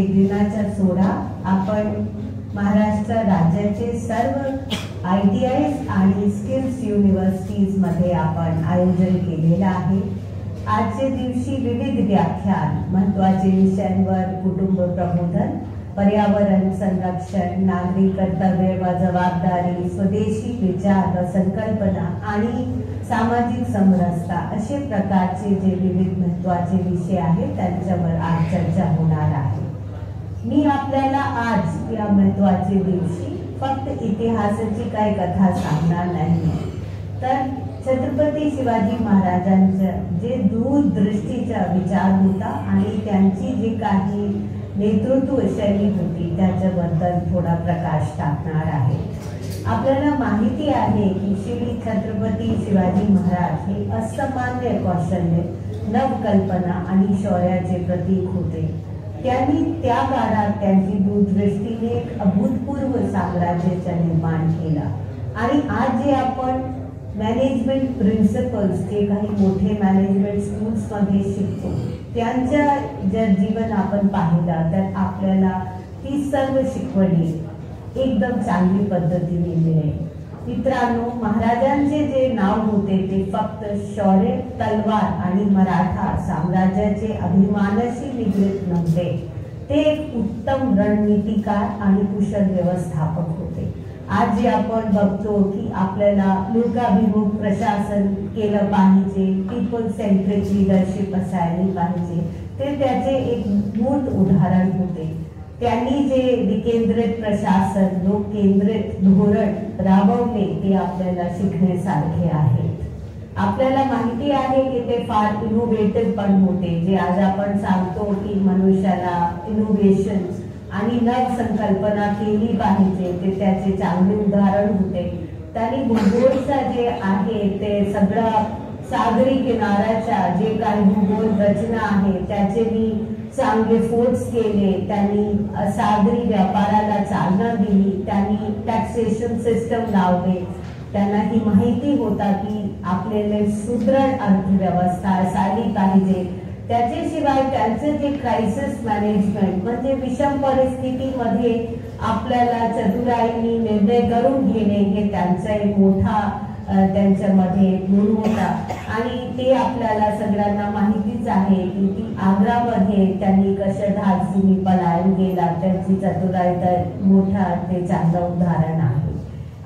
दिनाचा सोहळा आपण महाराष्ट्र राज्याचे सर्व ITIs आणि स्किल्स युनिव्हर्सिटीज मध्ये आपण आयोजन केलेलं आहे। आजच्या दिवशी विविध व्याख्यान महत्त्वाचे विषयांवर कुटुंब प्रबोधन, पर्यावरण संरक्षण, नागरी कर्तव्य व जबाबदारी, स्वदेशी विचार व संकल्पना आणि सामाजिक समरसता असे प्रकारचे जे विविध महत्त्वाचे विषय आहेत त्यांच्यावर आज चर्चा होणार आहे। मी आपल्याला आज या महत्त्वाच्या दिवशी फक्त इतिहासाची काही कथा सांगणार नाही, तर छत्रपती शिवाजी महाराजांचा जे दूरदृष्टीचा विचार होता आणि त्यांची जी काही नेतृत्व शैली होती त्याच्याबद्दल थोडा प्रकाश टाकणार आहे। आपल्याला माहिती आहे की श्री छत्रपती शिवाजी महाराज हे असामान्य कौशल्य, नवकल्पना आणि शौर्याचे प्रतीक होते। त्यांनी त्या काळात त्यांची दूरदृष्टीने एक अभूतपूर्व साम्राज्याचा निर्माण केला आणि आज जे आपण मॅनेजमेंट प्रिन्सिपल्स जे काही मोठे मॅनेजमेंट स्कूल्स मध्ये शिकतो त्यांच्या जर जीवन आपण पाहिलं तर आपल्याला ती सर्व शिकवणी एकदम चांगली पद्धतीने मिळेल। मित्रांनो, महाराजांचे जे नाव होते ते फक्त शौर्य, तलवार आणि मराठा साम्राज्याचे अभिमानाशी निगडीत नव्हते, ते एक उत्तम रणनीतिकार आणि कुशल व्यवस्थापक होते। आज जे आपण बघतो की आपल्याला लोकाभिमुख प्रशासन केलं पाहिजे, पीपल सेंट्रिक लीडरशिप असायला पाहिजे, ते त्याचे एक मूळ उदाहरण होते। त्यांनी जे विकेंद्रित प्रशासन, लोक केंद्रित धोरण राबवले ते आपल्याला शिकण्यासारखे आहे। आपल्याला माहिती आहे की ते फार इनोव्हेटिव्ह पण होते, जे आज आपण सांगतो की मनुष्याला इनोव्हेशन आणि नव संकल्पना केली पाहिजे, ते त्याचे चांगले उदाहरण होते। त्यांनी भूगोलचा जे आहे ते सगळं सागरी किनाऱ्याच्या जे काही भूगोल रचना आहे त्याचे मी चांगले फोर्स केले। त्यांनी सागरी व्यापाराला चालना दिली, त्यांनी टॅक्सेशन सिस्टम लावले। त्यांना ही माहिती होता की आपल्याला सुदृढ अर्थव्यवस्था असायला पाहिजे। त्याच्याशिवाय त्यांचे जे क्रायसिस मॅनेजमेंट म्हणजे विषम परिस्थितीमध्ये आपल्याला चतुराईने निर्णय करून घेणे हे त्यांचा एक मोठा त्यांच्यामध्ये गुण होता आणि ते आपल्याला सगळ्यांना माहितीच आहे की ती आग्रामध्ये त्यांनी कसं धाडसीने पलायन केला, त्यांची चतुराई तर मोठा ते चांगलं उदाहरण आहे।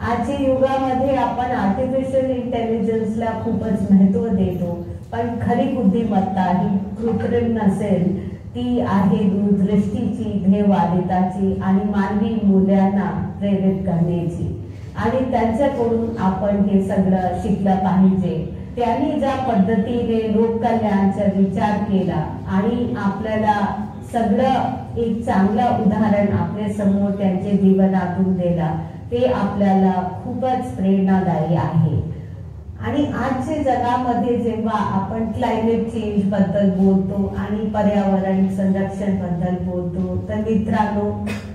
आजच्या युगामध्ये आपण आर्टिफिशियल इंटेलिजन्सला खूपच महत्त्व देतो, पण खरी बुद्धिमत्ता ही कृत्रिम नसेल, ती आहे दूरदृष्टीची, ध्येयवादिताची आणि मानवी मूल्यांना प्रेरित करण्याची आणि त्यांच्याकडून आपण हे सगळं शिकलं पाहिजे। त्यांनी ज्या पद्धतीने लोककल्याणचा विचार केला आणि आपल्याला सगळं एक चांगलं उदाहरण आपल्या समोर त्यांच्या जीवनातून दिला, ते आपल्याला खूपच प्रेरणादायी आहे। आणि आजच्या जगामध्ये जेव्हा आपण क्लायमेट चेंज बद्दल बोलतो आणि पर्यावरण संरक्षण बद्दल बोलतो, तर मित्रांनो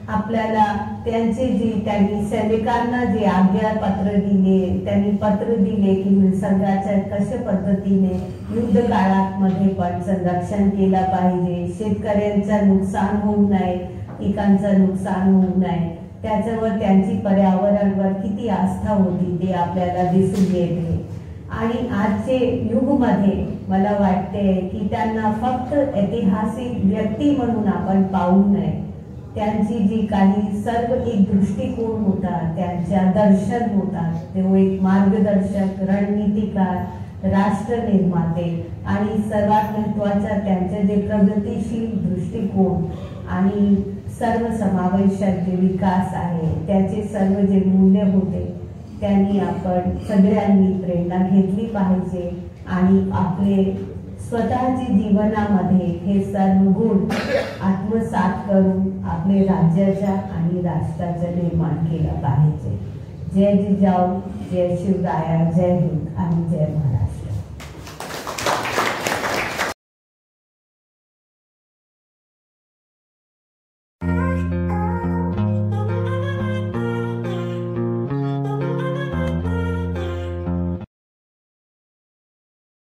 आपल्याला त्यांचे जी त्यांनी सैनिकांना जे आज्ञापत्र दिले, त्यांनी पत्र दिले की निसर्गाच्या कशा पद्धतीने युद्ध काळात मध्ये पण संरक्षण केलं पाहिजे, शेतकऱ्यांचं नुकसान होऊ नये, पिकांचं नुकसान होऊ नये, त्याच्यावर त्यांची पर्यावरणावर किती आस्था होती ते आपल्याला दिसून येते। आणि आजचे युगमध्ये मला वाटते की त्यांना फक्त ऐतिहासिक व्यक्ती म्हणून आपण पाहू नये, त्यांची जी काही सर्व एक दृष्टिकोन होता, त्यांच्या दर्शन होता, ते एक मार्गदर्शक, रणनीतिकार, राष्ट्र निर्माते आणि सर्वात महत्त्वाचा त्यांचे जे प्रगतिशील दृष्टिकोन आणि सर्वसमावेशक जे विकास आहे त्याचे सर्व जे मूल्य होते त्यांनी आपण सगळ्यांनी प्रेरणा घेतली पाहिजे आणि आपले स्वतःच्या जीवनामध्ये हे सर्व गुण आत्मसात करून आपले राज्याच्या आणि राष्ट्राचं निर्माण केलं पाहिजे। जय जिजाऊ, जय शिवराया, जय हिंद आणि जय भारत।